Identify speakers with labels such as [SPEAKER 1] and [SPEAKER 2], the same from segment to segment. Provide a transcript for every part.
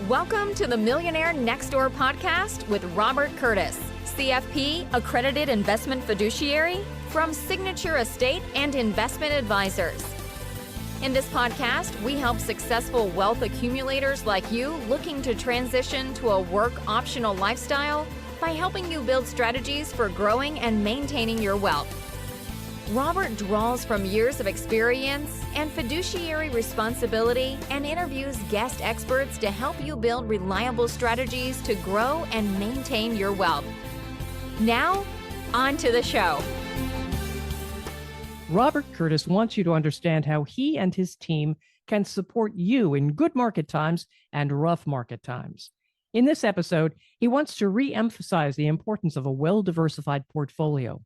[SPEAKER 1] Welcome to the Millionaire Next Door podcast with Robert Curtis, CFP, accredited investment fiduciary from Signature Estate and Investment Advisors. In this podcast, we help successful wealth accumulators like you looking to transition to a work-optional lifestyle by helping you build strategies for growing and maintaining your wealth. Robert draws from years of experience and fiduciary responsibility and interviews guest experts to help you build reliable strategies to grow and maintain your wealth. Now, on to the show.
[SPEAKER 2] Robert Curtis wants you to understand how he and his team can support you in good market times and rough market times. In this episode, he wants to re-emphasize the importance of a well-diversified portfolio,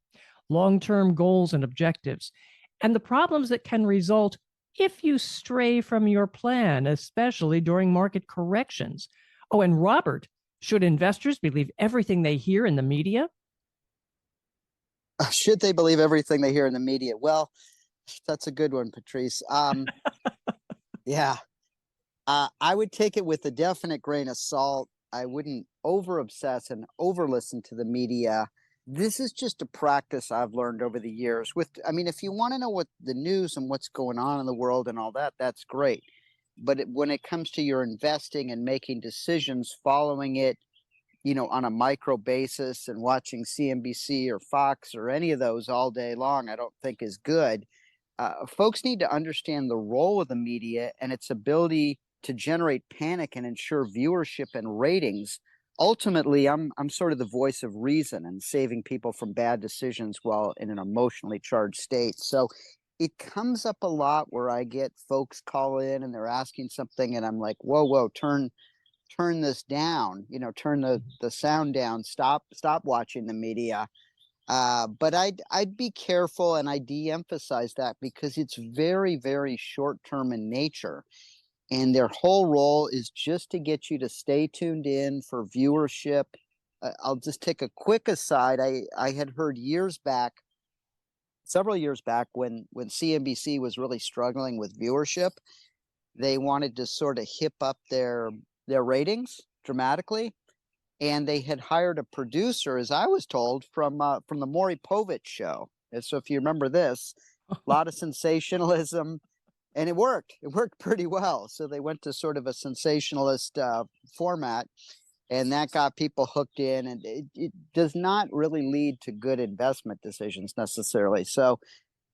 [SPEAKER 2] long-term goals and objectives, and the problems that can result if you stray from your plan, especially during market corrections. Oh, and Robert, should investors believe everything they hear in the media?
[SPEAKER 3] Should they believe everything they hear in the media? Well, that's a good one, Patrice. Yeah, I would take it with a definite grain of salt. I wouldn't over-obsess and over-listen to the media. This is just a practice I've learned over the years. If you want to know what the news and what's going on in the world and all that, that's great. But when it comes to your investing and making decisions, following it, on a micro basis and watching CNBC or Fox or any of those all day long, I don't think is good. Folks need to understand the role of the media and its ability to generate panic and ensure viewership and ratings. Ultimately, I'm sort of the voice of reason and saving people from bad decisions while in an emotionally charged state. So it comes up a lot where I get folks call in and they're asking something and I'm like, whoa, turn this down, turn the sound down, stop watching the media. But I'd be careful and I de-emphasize that because it's very, very short-term in nature. And their whole role is just to get you to stay tuned in for viewership. I'll just take a quick aside. I had heard several years back, when CNBC was really struggling with viewership, they wanted to sort of hip up their ratings dramatically. And they had hired a producer, as I was told, from the Maury Povich show. And so if you remember this, a lot of sensationalism. And it worked pretty well. So they went to sort of a sensationalist format, and that got people hooked in. And it does not really lead to good investment decisions necessarily. So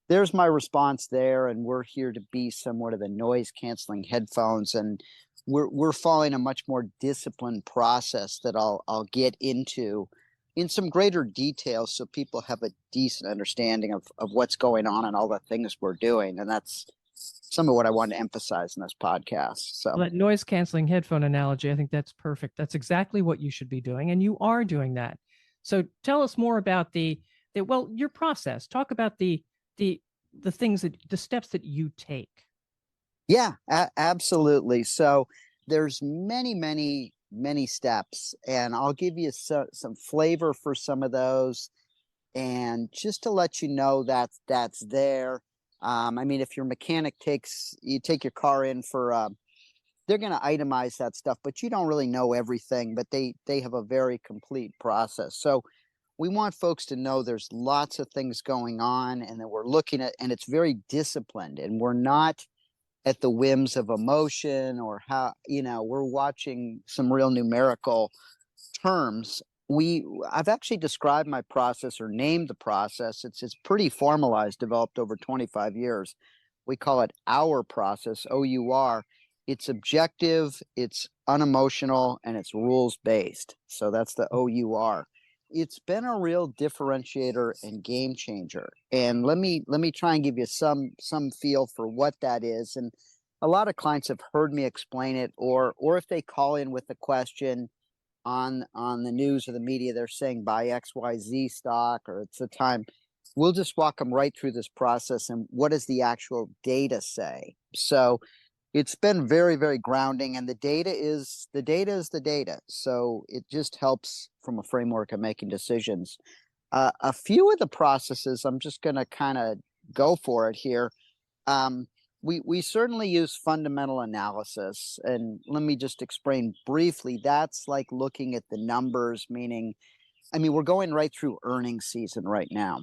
[SPEAKER 3] there's my response there. And we're here to be somewhat of the noise canceling headphones. And we're following a much more disciplined process that I'll get into in some greater detail so people have a decent understanding of what's going on and all the things we're doing. And that's some of what I want to emphasize in this podcast. So
[SPEAKER 2] that noise canceling headphone analogy, I think that's perfect. That's exactly what you should be doing. And you are doing that. So tell us more about your process. Talk about the steps that you take.
[SPEAKER 3] Yeah, absolutely. So there's many steps, and I'll give you some flavor for some of those. And just to let you know that's there. If your mechanic you take your car in for, they're going to itemize that stuff, but you don't really know everything, but they have a very complete process. So we want folks to know there's lots of things going on and that we're looking at, and it's very disciplined, and we're not at the whims of emotion or we're watching some real numerical terms. I've actually described my process or named the process. It's pretty formalized, developed over 25 years. We call it our process, OUR. It's objective, it's unemotional, and it's rules-based. So that's the OUR. It's been a real differentiator and game changer. And let me try and give you some feel for what that is. And a lot of clients have heard me explain it, or if they call in with a question on the news or the media, they're saying buy XYZ stock or it's the time. We'll just walk them right through this process and what does the actual data say? So it's been very, very grounding, and the data is the data. So it just helps from a framework of making decisions. A few of the processes, I'm just going to kind of go for it here. we certainly use fundamental analysis. And let me just explain briefly. That's like looking at the numbers, meaning, I mean, we're going right through earnings season right now.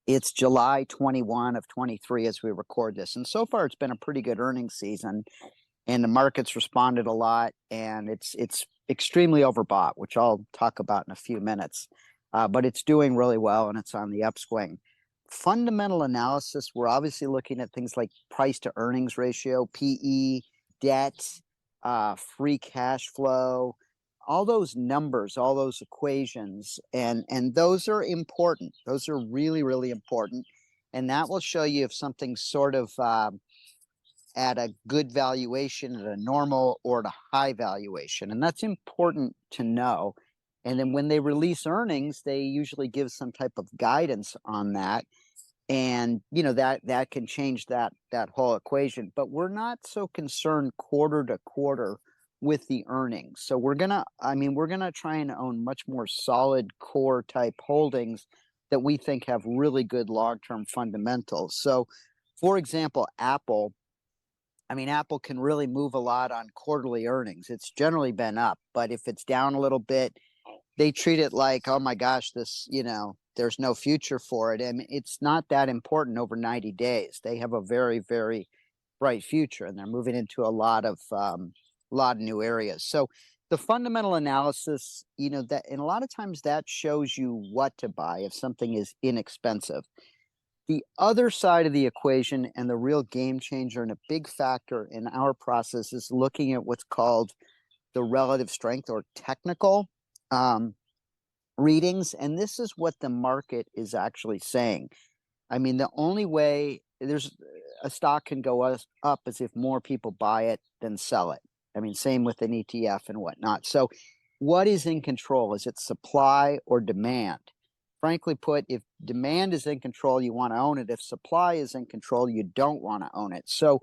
[SPEAKER 3] It's July 21 of 23 as we record this. And so far, it's been a pretty good earnings season, and the market's responded a lot, and it's extremely overbought, which I'll talk about in a few minutes. But it's doing really well, and it's on the upswing. Fundamental analysis, we're obviously looking at things like price to earnings ratio, PE, debt, free cash flow, all those numbers, all those equations, and those are important. Those are really, really important, and that will show you if something's sort of at a good valuation, at a normal, or at a high valuation, and that's important to know. And then when they release earnings, they usually give some type of guidance on that, and that can change that whole equation. But we're not so concerned quarter to quarter with the earnings. So we're gonna try and own much more solid core type holdings that we think have really good long-term fundamentals. So for example, Apple can really move a lot on quarterly earnings. It's generally been up, but if it's down a little bit, they treat it like, oh my gosh, this, there's no future for it. I mean, it's not that important over 90 days. They have a very, very bright future, and they're moving into a lot of new areas. So the fundamental analysis, that, and a lot of times that shows you what to buy if something is inexpensive. The other side of the equation, and the real game changer and a big factor in our process, is looking at what's called the relative strength, or technical readings. And this is what the market is actually saying. I mean, the only way a stock can go up is if more people buy it than sell it. I mean, same with an ETF and whatnot. So what is in control? Is it supply or demand? Frankly put, if demand is in control, you want to own it. If supply is in control, you don't want to own it. So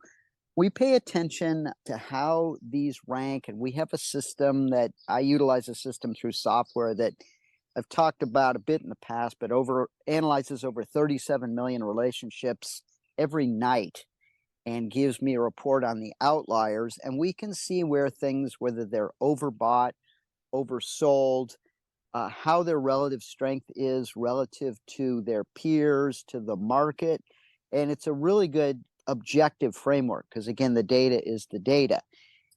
[SPEAKER 3] we pay attention to how these rank, and we have a system that I utilize, a system through software that I've talked about a bit in the past, but analyzes over 37 million relationships every night and gives me a report on the outliers. And we can see whether they're overbought, oversold, how their relative strength is relative to their peers, to the market. And it's a really good objective framework because, again, the data is the data.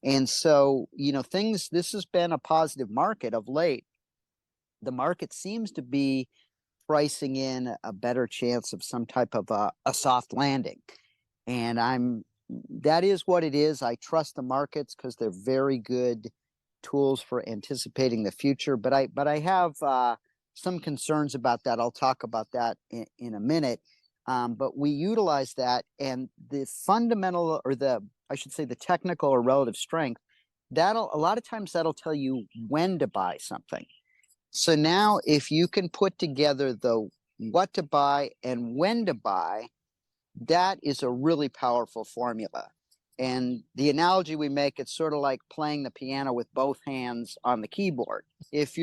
[SPEAKER 3] And so, this has been a positive market of late. The market seems to be pricing in a better chance of some type of a soft landing. And that is what it is. I trust the markets because they're very good tools for anticipating the future. But I have some concerns about that. I'll talk about that in a minute. But we utilize that, and the fundamental, or the technical or relative strength, a lot of times that'll tell you when to buy something. So now if you can put together the what to buy and when to buy, that is a really powerful formula. And the analogy we make, it's sort of like playing the piano with both hands on the keyboard. If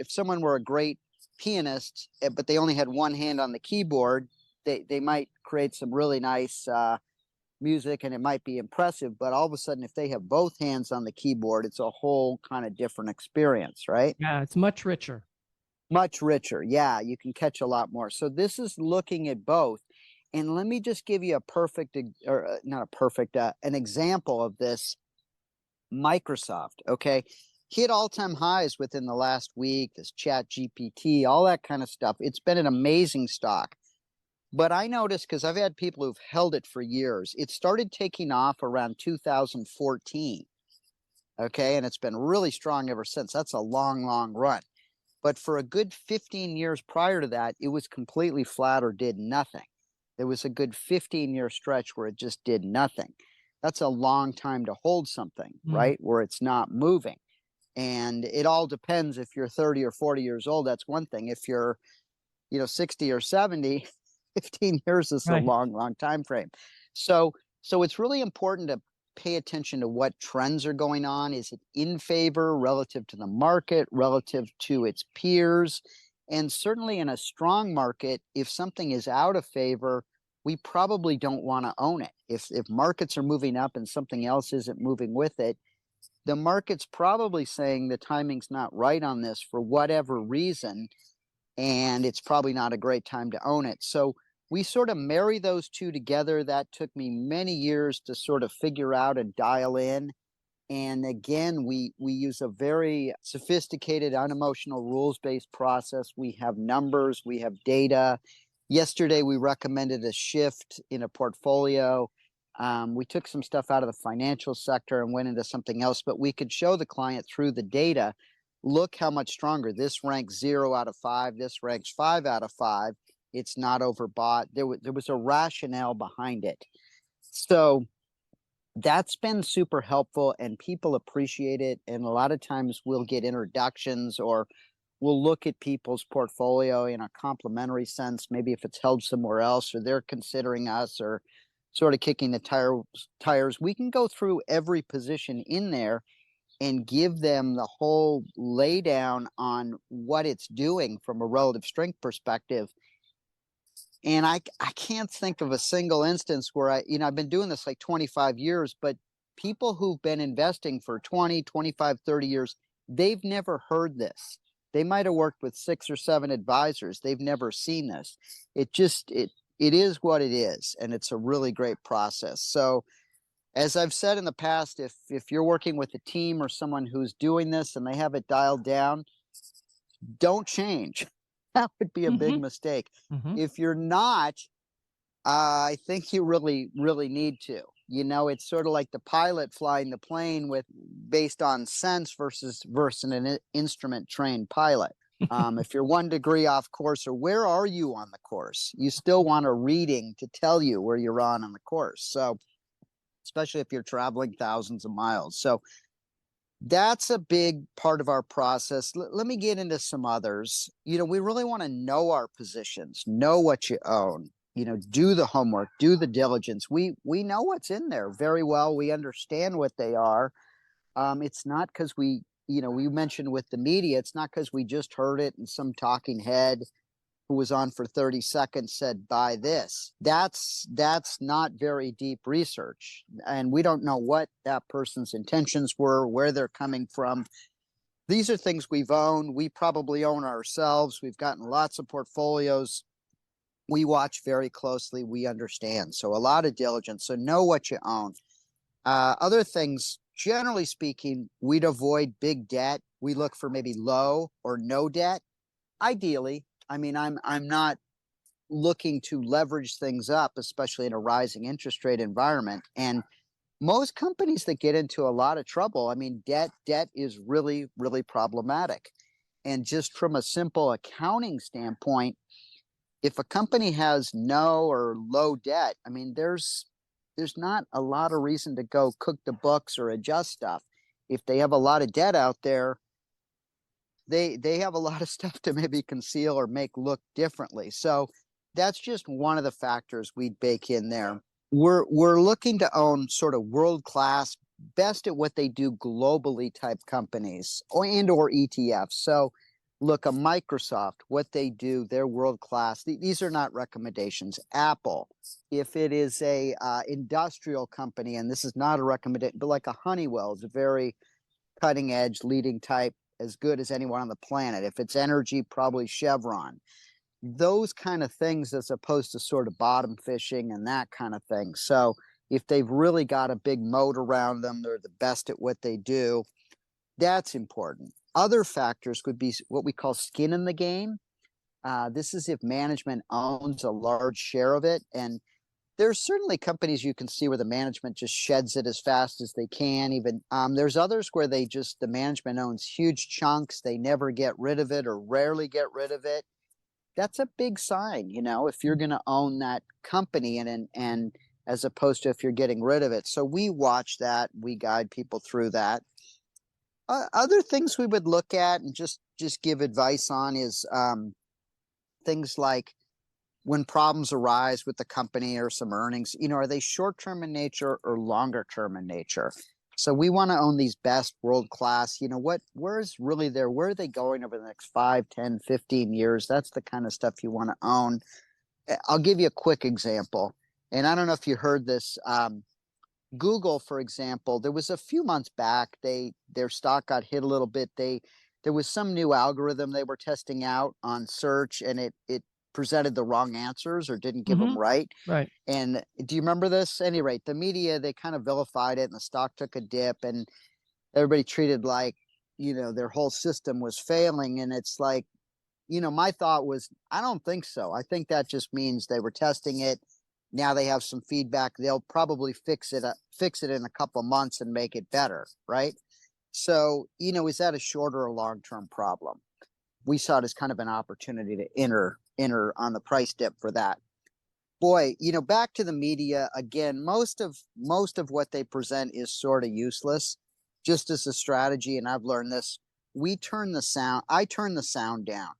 [SPEAKER 3] someone were a great pianist, but they only had one hand on the keyboard, they might create some really nice music, and it might be impressive. But all of a sudden, if they have both hands on the keyboard, it's a whole kind of different experience, right?
[SPEAKER 2] Yeah, it's much richer.
[SPEAKER 3] Much richer. Yeah, you can catch a lot more. So this is looking at both. And let me just give you an example of this. Microsoft, okay, hit all-time highs within the last week, this Chat GPT, all that kind of stuff. It's been an amazing stock. But I noticed, because I've had people who've held it for years, it started taking off around 2014, okay, and it's been really strong ever since. That's a long, long run. But for a good 15 years prior to that, it was completely flat or did nothing. There was a good 15-year stretch where it just did nothing. That's a long time to hold something, right, where it's not moving. And it all depends. If you're 30 or 40 years old, that's one thing. If you're 60 or 70, 15 years is a long, long time frame. So it's really important to pay attention to what trends are going on. Is it in favor relative to the market, relative to its peers? And certainly in a strong market, if something is out of favor, we probably don't want to own it. If markets are moving up and something else isn't moving with it, the market's probably saying the timing's not right on this for whatever reason, and it's probably not a great time to own it. So we sort of marry those two together. That took me many years to sort of figure out and dial in. And again, we use a very sophisticated, unemotional, rules-based process. We have numbers, we have data. Yesterday, we recommended a shift in a portfolio. We took some stuff out of the financial sector and went into something else, but we could show the client through the data, look how much stronger. This ranks 0 out of 5. This ranks 5 out of 5. It's not overbought. There was a rationale behind it. So that's been super helpful, and people appreciate it. And a lot of times we'll get introductions, or we'll look at people's portfolio in a complementary sense, maybe if it's held somewhere else, or they're considering us, or sort of kicking the tires. We can go through every position in there and give them the whole laydown on what it's doing from a relative strength perspective. And I can't think of a single instance where I've been doing this like 25 years, but people who've been investing for 20, 25, 30 years, they've never heard this. They might have worked with 6 or 7 advisors. They've never seen this. It is what it is, and it's a really great process. So as I've said in the past, if you're working with a team or someone who's doing this and they have it dialed down, don't change. That would be a big mistake. If you're not, I think you really, really need to. It's sort of like the pilot flying the plane based on sense versus an instrument trained pilot. If you're 1 degree off course, or where are you on the course, you still want a reading to tell you where you're on the course. So, especially if you're traveling thousands of miles. So that's a big part of our process. Let me get into some others. We really want to know our positions, know what you own, do the homework, do the diligence. We know what's in there very well. We understand what they are. It's not because we mentioned with the media, it's not because we just heard it and some talking head who was on for 30 seconds said, buy this. That's not very deep research. And we don't know what that person's intentions were, where they're coming from. These are things we've owned. We probably own ourselves. We've gotten lots of portfolios. We watch very closely. We understand. So a lot of diligence. So know what you own. Other things, generally speaking, we'd avoid big debt. We look for maybe low or no debt. Ideally, I'm not looking to leverage things up, especially in a rising interest rate environment. And most companies that get into a lot of trouble, debt is really, really problematic. And just from a simple accounting standpoint, if a company has no or low debt, there's not a lot of reason to go cook the books or adjust stuff. If they have a lot of debt out there, they have a lot of stuff to maybe conceal or make look differently. So that's just one of the factors we'd bake in there. We're looking to own sort of world-class, best at what they do globally type companies or ETFs. So look, a Microsoft, what they do, they're world-class. These are not recommendations. Apple, if it is a industrial company, and this is not a recommendation, but like a Honeywell is a very cutting edge, leading type, as good as anyone on the planet. If it's energy, probably Chevron. Those kind of things, as opposed to sort of bottom fishing and that kind of thing. So if they've really got a big moat around them, they're the best at what they do, that's important. Other factors would be what we call skin in the game. This is if management owns a large share of it. And there's certainly companies you can see where the management just sheds it as fast as they can. Even there's others where the management owns huge chunks. They never get rid of it or rarely get rid of it. That's a big sign, if you're going to own that company and as opposed to if you're getting rid of it. So we watch that. We guide people through that. Other things we would look at and just give advice on is things like, when problems arise with the company or some earnings, are they short-term in nature or longer-term in nature? So we want to own these best world-class, where's really there? Where are they going over the next 5, 10, 15 years? That's the kind of stuff you want to own. I'll give you a quick example. And I don't know if you heard this. Google, for example, there was a few months back, their stock got hit a little bit. There was some new algorithm they were testing out on search, and it presented the wrong answers or didn't give them right.
[SPEAKER 2] Right.
[SPEAKER 3] And do you remember this? At any rate, the media, they kind of vilified it, and the stock took a dip, and everybody treated like, their whole system was failing. And it's like, my thought was, I don't think so. I think that just means they were testing it. Now they have some feedback. They'll probably fix it in a couple of months and make it better, right? So, is that a shorter or long-term problem? We saw it as kind of an opportunity to enter on the price dip for that. Boy, back to the media again, most of what they present is sort of useless, just as a strategy. And I've learned this. I turn the sound down,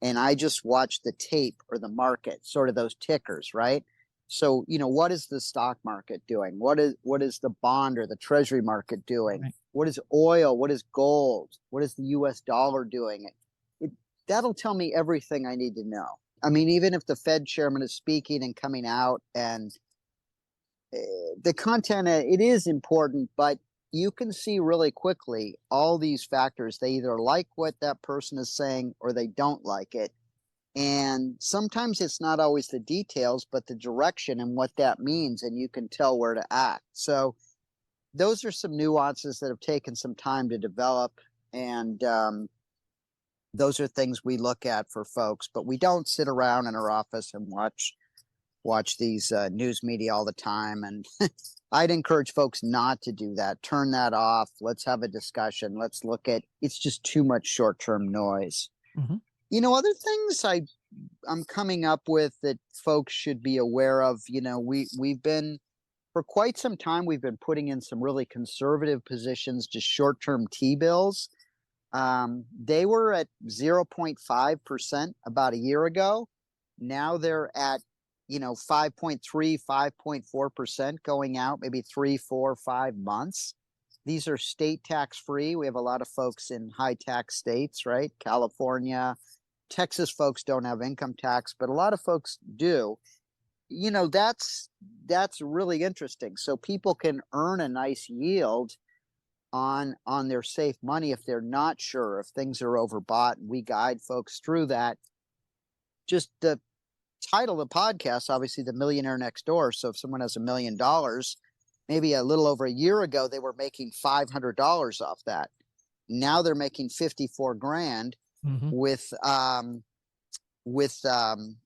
[SPEAKER 3] and I just watch the tape or the market, sort of those tickers, right? So, what is the stock market doing? What is the bond or the treasury market doing?
[SPEAKER 2] Right.
[SPEAKER 3] What is oil? What is gold? What is the US dollar doing? That'll tell me everything I need to know. I mean, even if the Fed chairman is speaking and coming out, and the content, it is important, but you can see really quickly all these factors. They either like what that person is saying or they don't like it. And sometimes it's not always the details, but the direction and what that means, and you can tell where to act. So those are some nuances that have taken some time to develop, and those are things we look at for folks. But we don't sit around in our office and watch these news media all the time. And I'd encourage folks not to do that. Turn that off. Let's have a discussion. Let's look at, it's just too much short-term noise.
[SPEAKER 2] Mm-hmm.
[SPEAKER 3] Other things I'm coming up with that folks should be aware of. We've been, for quite some time, we've been putting in some really conservative positions, just short-term T-bills. They were at 0.5% about a year ago. Now they're at, 5.3, 5.4% going out, maybe 3, 4, 5 months. These are state tax free. We have a lot of folks in high tax states, right? California, Texas folks don't have income tax, but a lot of folks do. That's really interesting. So people can earn a nice yield on their safe money if they're not sure if things are overbought. And we guide folks through that. Just the title of the podcast, obviously, The Millionaire Next Door. So if someone has $1 million, maybe a little over a year ago, they were making $500 off that. Now they're making 54 grand. Mm-hmm. with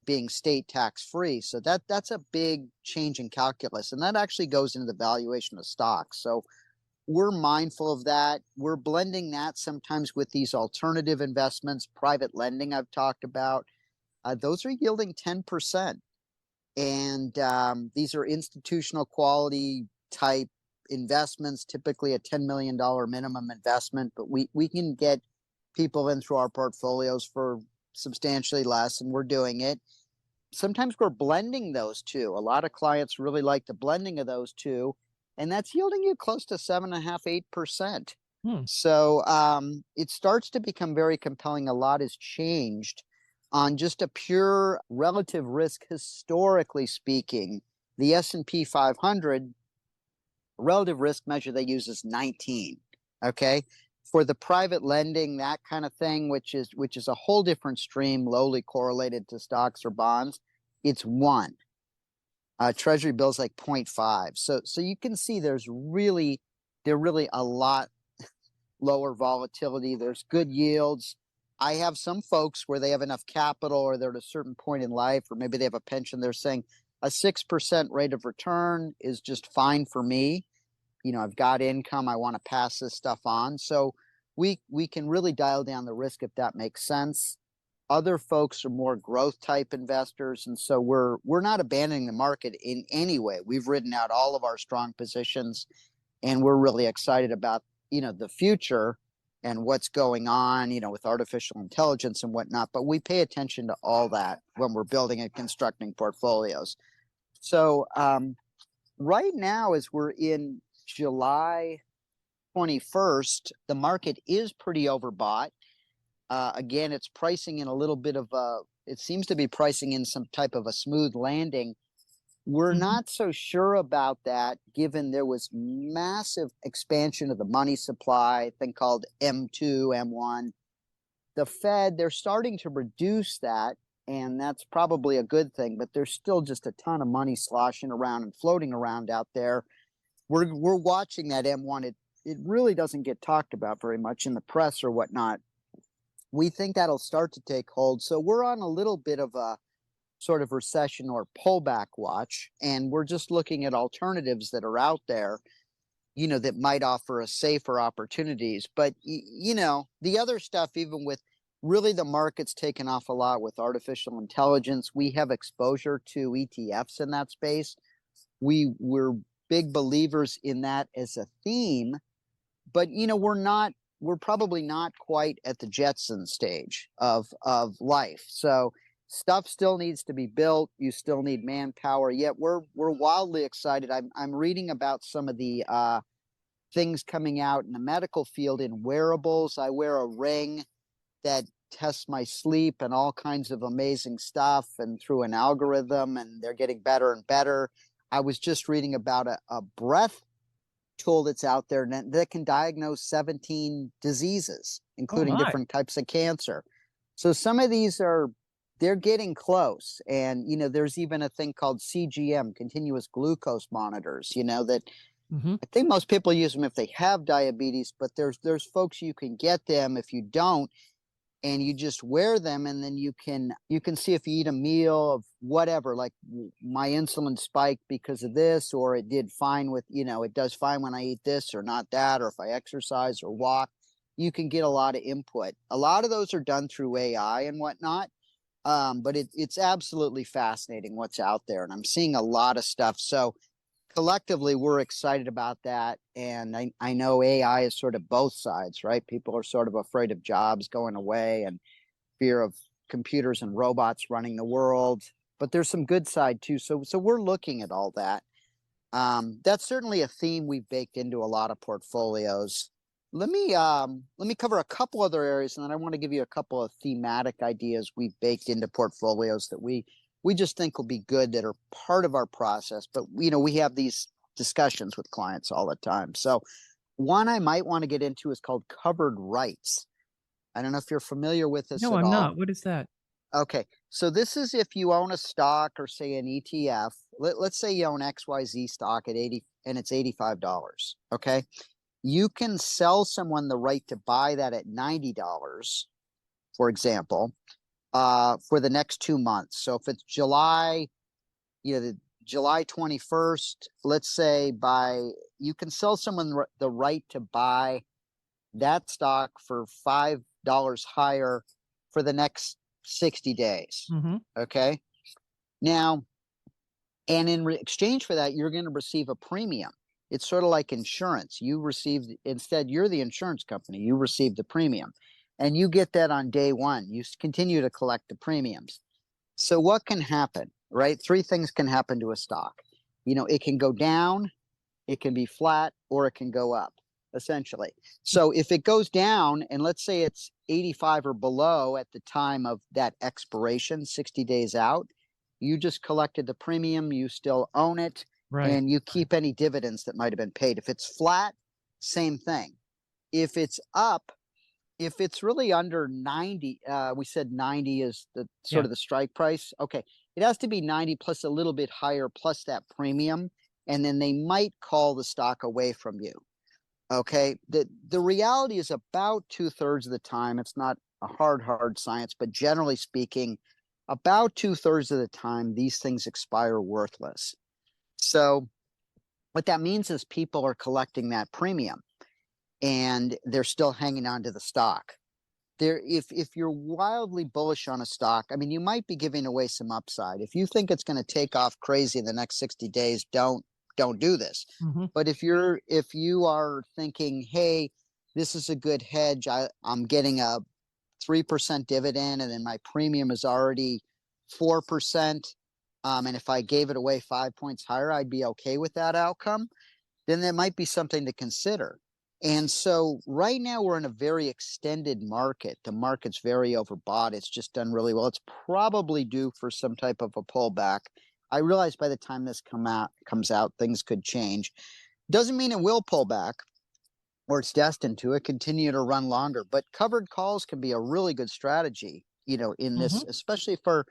[SPEAKER 3] being state tax free. So that's a big change in calculus, and that actually goes into the valuation of stocks. So we're mindful of that. We're blending that sometimes with these alternative investments, private lending I've talked about. Those are yielding 10%. And these are institutional quality type investments, typically a $10 million minimum investment, but we can get people in through our portfolios for substantially less, and we're doing it. Sometimes we're blending those two. A lot of clients really like the blending of those two, and that's yielding you close to 7.5%, 8%. So it starts to become very compelling. A lot has changed on just a pure relative risk. Historically speaking, the S&P 500 relative risk measure they use is 19. Okay. For the private lending, that kind of thing, which is a whole different stream, lowly correlated to stocks or bonds, it's 1. Treasury bills like 0.5. So you can see they're really a lot lower volatility. There's good yields. I have some folks where they have enough capital, or they're at a certain point in life, or maybe they have a pension. They're saying a 6% rate of return is just fine for me. I've got income. I want to pass this stuff on. So we can really dial down the risk if that makes sense. Other folks are more growth type investors. And so we're not abandoning the market in any way. We've ridden out all of our strong positions, and we're really excited about, the future and what's going on, with artificial intelligence and whatnot. But we pay attention to all that when we're building and constructing portfolios. So right now, as we're in July 21st, the market is pretty overbought. Again, it's pricing in a little bit of it seems to be pricing in some type of a smooth landing. We're
[SPEAKER 2] Mhm.
[SPEAKER 3] not so sure about that, given there was massive expansion of the money supply, thing called M2, M1. The Fed, they're starting to reduce that, and that's probably a good thing, but there's still just a ton of money sloshing around and floating around out there. We're watching that M1. It really doesn't get talked about very much in the press or whatnot. We think that'll start to take hold. So we're on a little bit of a sort of recession or pullback watch, and we're just looking at alternatives that are out there, that might offer us safer opportunities. But the other stuff, even with really the market's taken off a lot with artificial intelligence, we have exposure to ETFs in that space. We're big believers in that as a theme, but we're probably not quite at the Jetson stage of life. So stuff still needs to be built. You still need manpower. Yet we're wildly excited. I'm reading about some of the things coming out in the medical field in wearables. I wear a ring that tests my sleep and all kinds of amazing stuff, and through an algorithm, and they're getting better and better. I was just reading about a breath tool that's out there that can diagnose 17 diseases,
[SPEAKER 2] Oh
[SPEAKER 3] including
[SPEAKER 2] my.
[SPEAKER 3] different types of cancer. So some of these they're getting close. And, there's even a thing called CGM, continuous glucose monitors, that
[SPEAKER 2] Hmm.
[SPEAKER 3] I think most people use them if they have diabetes, but there's folks you can get them if you don't, and you just wear them, and then you can see if you eat a meal of whatever, like my insulin spiked because of this, or it did fine with, it does fine when I eat this or not that, or if I exercise or walk. You can get a lot of input. A lot of those are done through AI and whatnot. But it's absolutely fascinating what's out there, and I'm seeing a lot of stuff. So collectively, we're excited about that. And I know AI is sort of both sides, right? People are sort of afraid of jobs going away and fear of computers and robots running the world. But there's some good side too. So we're looking at all that. That's certainly a theme we've baked into a lot of portfolios. Let me cover a couple other areas, and then I want to give you a couple of thematic ideas we've baked into portfolios that we just think will be good, that are part of our process. But we have these discussions with clients all the time. So one I might want to get into is called covered rights. I don't know if you're familiar with this
[SPEAKER 2] No,
[SPEAKER 3] at
[SPEAKER 2] I'm
[SPEAKER 3] all.
[SPEAKER 2] not. What is that?
[SPEAKER 3] Okay, so this is if you own a stock or say an ETF. Let's say you own XYZ stock at 80 and it's $85. Okay, you can sell someone the right to buy that at $90, for example, for the next 2 months. So if it's July, the July 21st, let's say, you can sell someone the right to buy that stock for $5 higher for the next 60 days.
[SPEAKER 2] Hmm.
[SPEAKER 3] Okay. Now, and in exchange for that, you're going to receive a premium. It's sort of like insurance. Instead, you're the insurance company. You receive the premium, and you get that on day one. You continue to collect the premiums. So what can happen, right? Three things can happen to a stock. It can go down, it can be flat, or it can go up, essentially. So if it goes down, and let's say it's 85 or below at the time of that expiration, 60 days out, you just collected the premium, you still own it,
[SPEAKER 2] Right.
[SPEAKER 3] and you keep any dividends that might have been paid. If it's flat, same thing. If it's up, if it's really under 90, we said 90 is the sort
[SPEAKER 2] Yeah.
[SPEAKER 3] of the strike price. Okay, it has to be 90 plus a little bit higher plus that premium, and then they might call the stock away from you. Okay, the reality is about 2/3 of the time, it's not a hard science, but generally speaking, about 2/3 of the time, these things expire worthless. So what that means is people are collecting that premium, and they're still hanging on to the stock. If you're wildly bullish on a stock, I mean, you might be giving away some upside. If you think it's going to take off crazy in the next 60 days, don't do this.
[SPEAKER 2] Hmm.
[SPEAKER 3] But if you are thinking, hey, this is a good hedge, I'm getting a 3% dividend, and then my premium is already 4%, and if I gave it away 5 points higher, I'd be okay with that outcome, then there might be something to consider. And so right now we're in a very extended market. The market's very overbought. It's just done really well. It's probably due for some type of a pullback. I realize by the time this comes out, things could change. Doesn't mean it will pull back or it's destined to. It continue to run longer, but covered calls can be a really good strategy, in this, especially for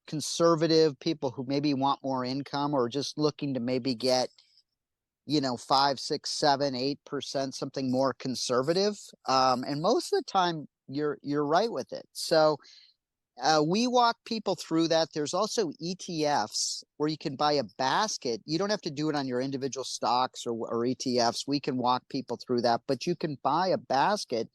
[SPEAKER 3] conservative people who maybe want more income or just looking to maybe get 5, 6, 7, 8%, something more conservative. And most of the time you're right with it. So we walk people through that. There's also ETFs where you can buy a basket. You don't have to do it on your individual stocks or ETFs. We can walk people through that, but you can buy a basket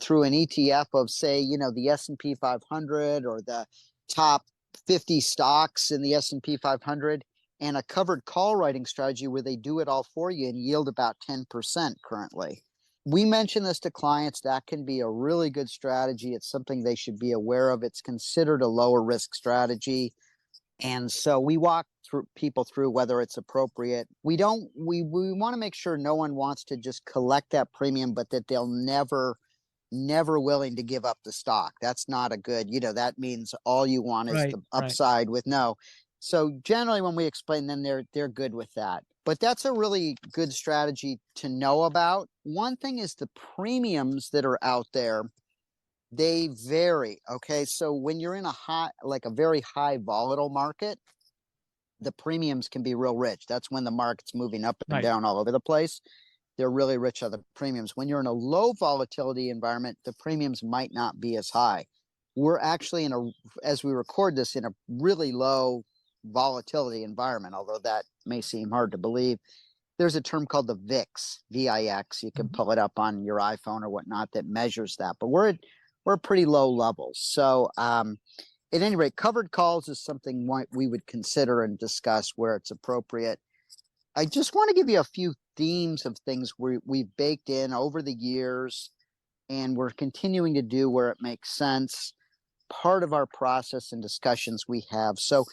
[SPEAKER 3] through an ETF of, say, the S&P 500 or the top 50 stocks in the S&P 500, and a covered call writing strategy where they do it all for you and yield about 10% currently. We mention this to clients. That can be a really good strategy. It's something they should be aware of. It's considered a lower risk strategy. And so we walk people through whether it's appropriate. We want to make sure no one wants to just collect that premium, but that they'll never willing to give up the stock. That's not a good, that means all you want is the upside with no. So generally when we explain them, they're good with that. But that's a really good strategy to know about. One thing is the premiums that are out there, they vary. Okay. So when you're in a very high volatile market, the premiums can be real rich. That's when the market's moving up and down all over the place. They're really rich on the premiums. When you're in a low volatility environment, the premiums might not be as high. We're actually as we record this, in a really low volatility environment, although that may seem hard to believe. There's a term called the VIX, VIX. You can pull it up on your iPhone or whatnot that measures that, but we're pretty low levels. So at any rate, covered calls is something we would consider and discuss where it's appropriate. I just want to give you a few themes of things we've baked in over the years, and we're continuing to do where it makes sense. Part of our process and discussions we have. So,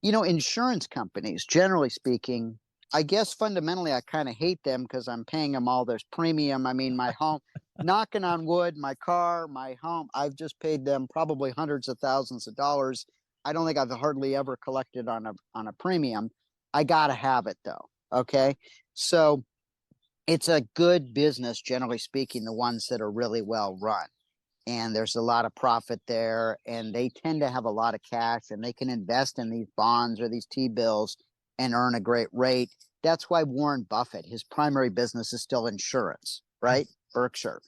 [SPEAKER 3] insurance companies, generally speaking, I guess fundamentally I kind of hate them because I'm paying them all this premium. I mean, my home, knocking on wood, my car, my home, I've just paid them probably hundreds of thousands of dollars. I don't think I've hardly ever collected on a premium. I got to have it though. Okay. So it's a good business, generally speaking, the ones that are really well run. And there's a lot of profit there, and they tend to have a lot of cash, and they can invest in these bonds or these T-bills and earn a great rate. That's why Warren Buffett, his primary business is still insurance, right? Berkshire.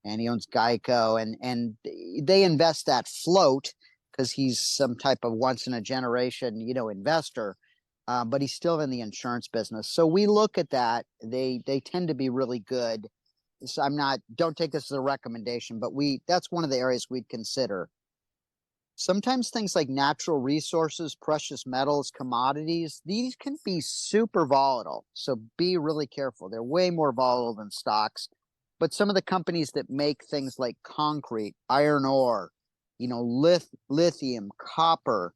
[SPEAKER 3] And he owns Geico, and they invest that float because he's some type of once in a generation, investor. But he's still in the insurance business. So we look at that. They tend to be really good. So don't take this as a recommendation, but that's one of the areas we'd consider. Sometimes things like natural resources, precious metals, commodities, these can be super volatile. So be really careful. They're way more volatile than stocks. But some of the companies that make things like concrete, iron ore, lithium, copper,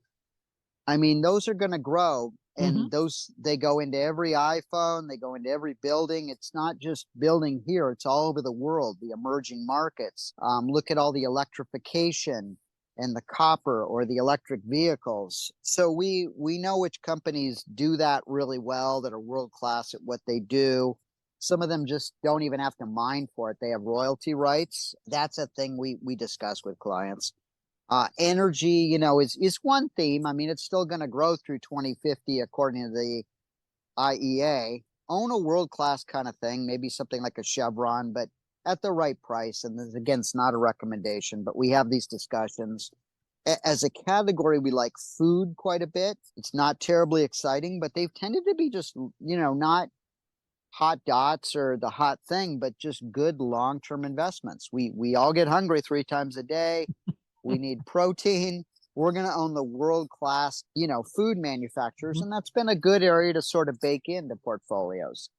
[SPEAKER 3] I mean, those are going to grow. And they go into every iPhone, they go into every building. It's not just building here, it's all over the world, the emerging markets. Look at all the electrification and the copper or the electric vehicles. So we know which companies do that really well, that are world-class at what they do. Some of them just don't even have to mine for it. They have royalty rights. That's a thing we discuss with clients. Energy, is one theme. I mean, it's still going to grow through 2050, according to the IEA. Own a world-class kind of thing, maybe something like a Chevron, but at the right price. And this, again, it's not a recommendation, but we have these discussions. As a category, we like food quite a bit. It's not terribly exciting, but they've tended to be just, not hot dots or the hot thing, but just good long-term investments. We all get hungry 3 times a day. We need protein. We're going to own the world-class, food manufacturers. And that's been a good area to sort of bake into portfolios.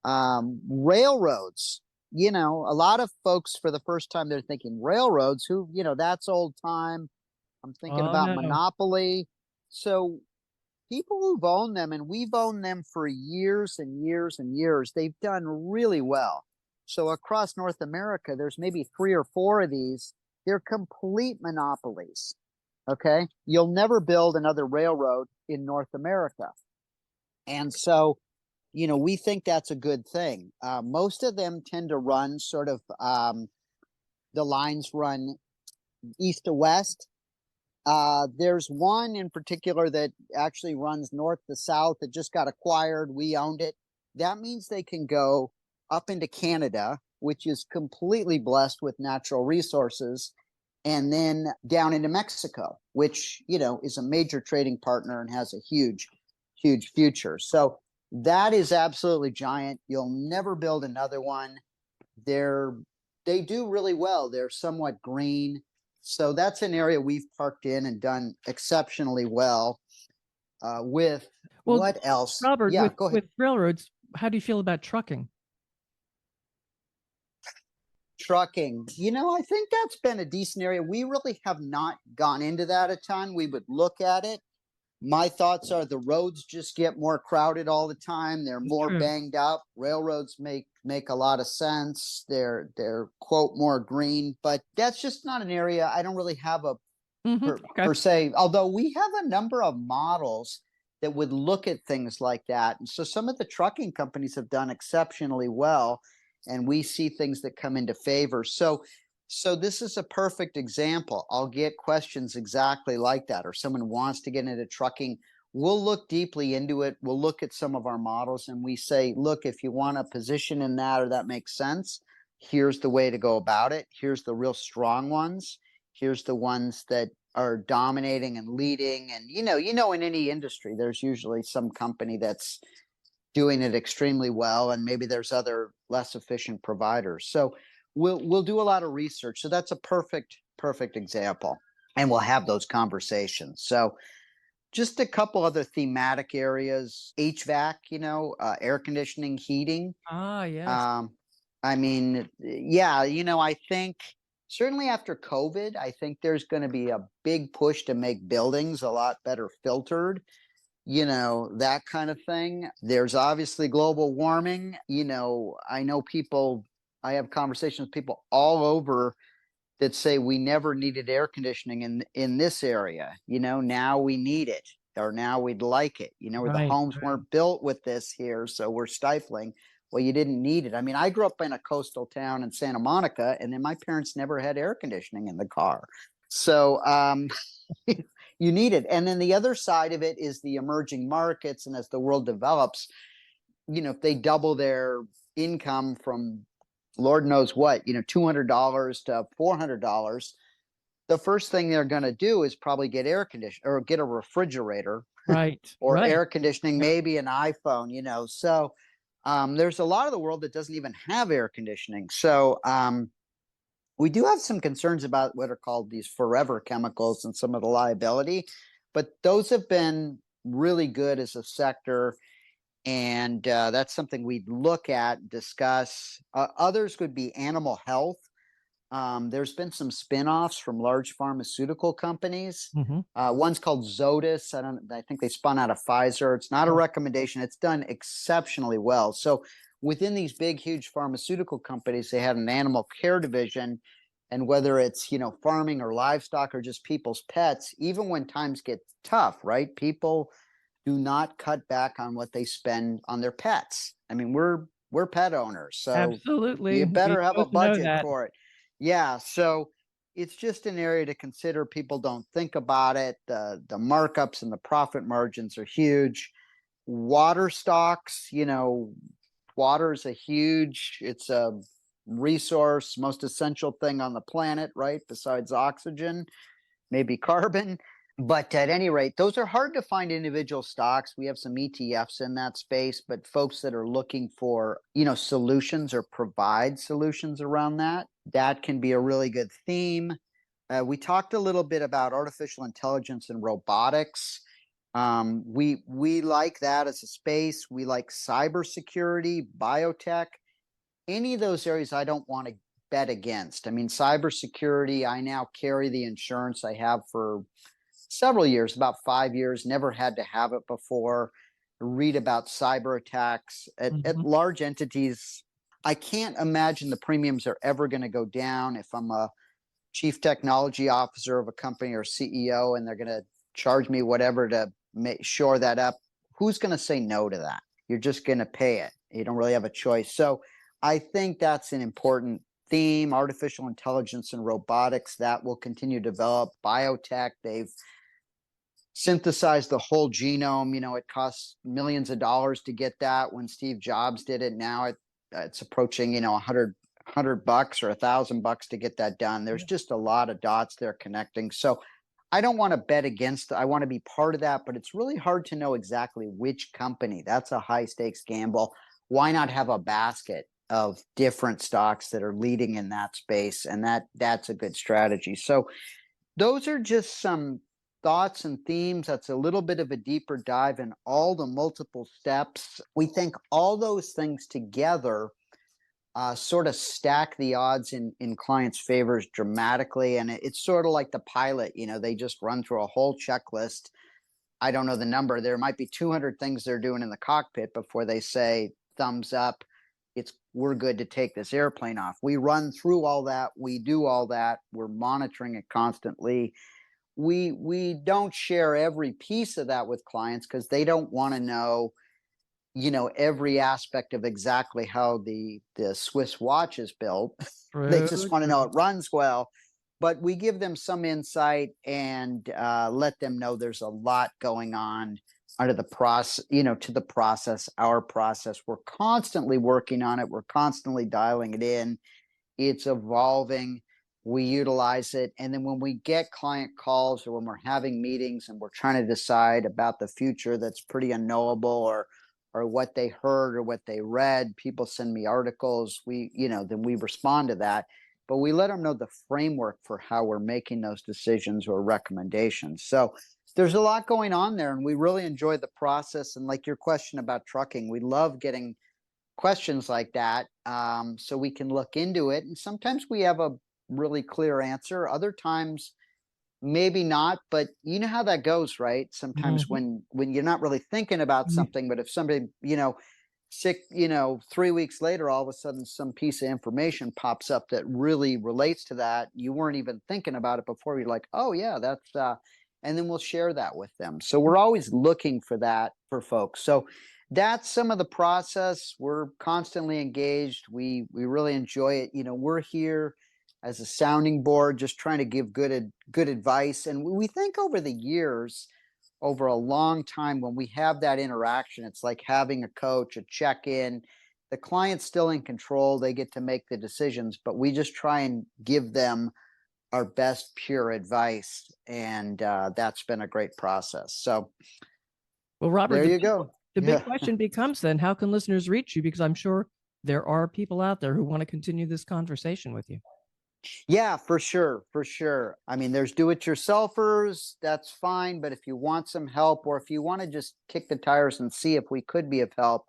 [SPEAKER 3] Railroads, a lot of folks for the first time, they're thinking railroads, that's old time. I'm thinking about monopoly. So people who've owned them, and we've owned them for years and years and years, they've done really well. So across North America, there's maybe 3 or 4 of these. They're complete monopolies. Okay. You'll never build another railroad in North America. And so, we think that's a good thing. Most of them tend to run sort of, the lines run east to west. There's one in particular that actually runs north to south that just got acquired. We owned it. That means they can go up into Canada, which is completely blessed with natural resources, and then down into Mexico, which, is a major trading partner and has a huge, huge future. So that is absolutely giant. You'll never build another one. They do really well. They're somewhat green. So that's an area we've parked in and done exceptionally well with.
[SPEAKER 2] Well,
[SPEAKER 3] What else?
[SPEAKER 2] Robert,
[SPEAKER 3] Yeah, go ahead.
[SPEAKER 2] with railroads, how do you feel about trucking?
[SPEAKER 3] Trucking. I think that's been a decent area. We really have not gone into that a ton. We would look at it. My thoughts are the roads just get more crowded all the time. They're more
[SPEAKER 2] True.
[SPEAKER 3] banged up. Railroads make a lot of sense. They're quote more green, but that's just not an area I don't really have a
[SPEAKER 2] Okay.
[SPEAKER 3] per se. Although we have a number of models that would look at things like that, and so some of the trucking companies have done exceptionally well, and we see things that come into favor. So this is a perfect example. I'll get questions exactly like that, or someone wants to get into trucking. We'll look deeply into it. We'll look at some of our models and we say, look, if you want a position in that or that makes sense, here's the way to go about it. Here's the real strong ones. Here's the ones that are dominating and leading. And in any industry, there's usually some company that's doing it extremely well, and maybe there's other less efficient providers. So we'll do a lot of research. So that's a perfect example, and we'll have those conversations. So just a couple other thematic areas: HVAC, air conditioning, heating.
[SPEAKER 2] Yes.
[SPEAKER 3] I mean, yeah, I think certainly after COVID, I think there's going to be a big push to make buildings a lot better filtered, that kind of thing. There's obviously global warming. I know I have conversations with people all over that say we never needed air conditioning in this area. Now we need it, or now we'd like it. Where the
[SPEAKER 2] Right.
[SPEAKER 3] homes weren't built with this here, so we're stifling. Well, you didn't need it. I mean, I grew up in a coastal town in Santa Monica, and then my parents never had air conditioning in the car. So you need it. And then the other side of it is the emerging markets. And as the world develops, if they double their income from Lord knows what, $200 to $400, the first thing they're going to do is probably get air conditioning or get a refrigerator,
[SPEAKER 2] Right.
[SPEAKER 3] or
[SPEAKER 2] right.
[SPEAKER 3] air conditioning, maybe an iPhone, So there's a lot of the world that doesn't even have air conditioning. So we do have some concerns about what are called these forever chemicals and some of the liability, but those have been really good as a sector. And that's something we'd look at, discuss. Others would be animal health. There's been some spinoffs from large pharmaceutical companies. One's called Zoetis. I think they spun out of Pfizer. It's not a recommendation. It's done exceptionally well. So within these big, huge pharmaceutical companies, they had an animal care division. And whether it's, farming or livestock or just people's pets, even when times get tough, right? People do not cut back on what they spend on their pets. I mean, we're pet owners, so
[SPEAKER 2] Absolutely.
[SPEAKER 3] you better have a
[SPEAKER 2] both know
[SPEAKER 3] budget
[SPEAKER 2] that.
[SPEAKER 3] for it. Yeah, so it's just an area to consider. People don't think about it. The markups and the profit margins are huge. Water stocks, water is it's a resource, most essential thing on the planet, right? Besides oxygen, maybe carbon. But at any rate, those are hard to find individual stocks. We have some ETFs in that space, but folks that are looking for, solutions or provide solutions around that can be a really good theme. We talked a little bit about artificial intelligence and robotics. We like that as a space. We like cybersecurity, biotech. Any of those areas I don't want to bet against. I mean, cybersecurity, I now carry the insurance I have for several years, about 5 years, never had to have it before. Read about cyber attacks at large entities. I can't imagine the premiums are ever going to go down if I'm a chief technology officer of a company or CEO, and they're going to charge me whatever to shore that up. Who's going to say no to that? You're just going to pay it. You don't really have a choice. So I think that's an important theme. Artificial intelligence and robotics, that will continue to develop. Biotech, they've synthesized the whole genome. It costs millions of dollars to get that when Steve Jobs did it. Now it's approaching, $100 or $1,000 to get that done. There's just a lot of dots there connecting. So I don't want to bet against, I want to be part of that, but it's really hard to know exactly which company. That's a high stakes gamble. Why not have a basket of different stocks that are leading in that space? And that's a good strategy. So those are just some thoughts and themes. That's a little bit of a deeper dive in all the multiple steps. We think all those things together sort of stack the odds in clients' favors dramatically. And it's sort of like the pilot, they just run through a whole checklist. I don't know the number. There might be 200 things they're doing in the cockpit before they say thumbs up. We're good to take this airplane off. We run through all that. We do all that. We're monitoring it constantly. We don't share every piece of that with clients because they don't want to know every aspect of exactly how the Swiss watch is built. They just want to know it runs well. But we give them some insight and let them know there's a lot going on under the process, to the process, our process. We're constantly working on it. We're constantly dialing it in. It's evolving. We utilize it. And then when we get client calls or when we're having meetings and we're trying to decide about the future that's pretty unknowable, or what they heard or what they read, people send me articles, then we respond to that. But we let them know the framework for how we're making those decisions or recommendations. So there's a lot going on there, and we really enjoy the process. And like your question about trucking, we love getting questions like that, so we can look into it. And sometimes we have a really clear answer. Other times, maybe not, but you know how that goes, right? Sometimes when you're not really thinking about something, but if somebody, sick, 3 weeks later, all of a sudden some piece of information pops up that really relates to that. You weren't even thinking about it before. You're like, oh yeah, that's, and then we'll share that with them. So we're always looking for that for folks. So that's some of the process. We're constantly engaged. We really enjoy it. We're here as a sounding board, just trying to give good advice. And we think over the years, over a long time, when we have that interaction, it's like having a coach, a check-in. The client's still in control. They get to make the decisions, but we just try and give them our best pure advice. And that's been a great process. So,
[SPEAKER 2] well, Robert,
[SPEAKER 3] there you go.
[SPEAKER 2] The big question becomes then, how can listeners reach you? Because I'm sure there are people out there who want to continue this conversation with you.
[SPEAKER 3] Yeah, for sure. For sure. I mean, there's do-it-yourselfers. That's fine. But if you want some help, or if you want to just kick the tires and see if we could be of help,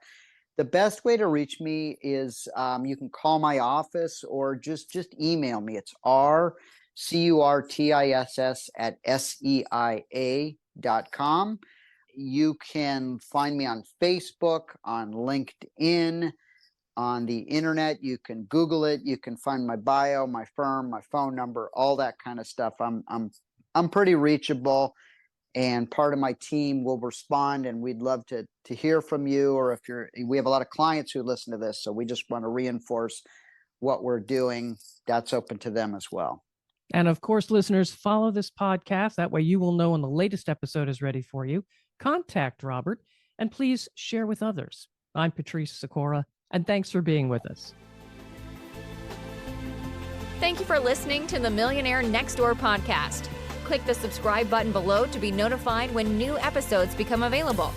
[SPEAKER 3] the best way to reach me is you can call my office or just email me. It's rcurtiss@seia.com. You can find me on Facebook, on LinkedIn, on the internet. You can Google it. You can find my bio, my firm, my phone number, all that kind of stuff. I'm pretty reachable, and part of my team will respond, and we'd love to hear from you. Or we have a lot of clients who listen to this, so we just want to reinforce what we're doing. That's open to them as well.
[SPEAKER 2] And of course, listeners, follow this podcast. That way you will know when the latest episode is ready for you. Contact Robert, and please share with others. I'm Patrice Sikora, and thanks for being with us.
[SPEAKER 1] Thank you for listening to the Millionaire Next Door podcast. Click the subscribe button below to be notified when new episodes become available.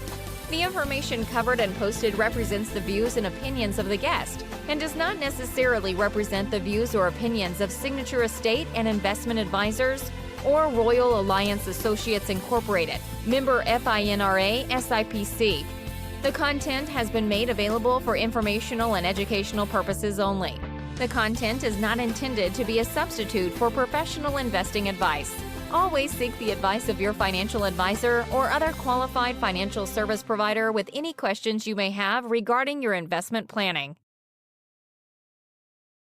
[SPEAKER 1] The information covered and posted represents the views and opinions of the guest and does not necessarily represent the views or opinions of Signature Estate and Investment Advisors or Royal Alliance Associates Incorporated, member FINRA SIPC. The content has been made available for informational and educational purposes only. The content is not intended to be a substitute for professional investing advice. Always seek the advice of your financial advisor or other qualified financial service provider with any questions you may have regarding your investment planning.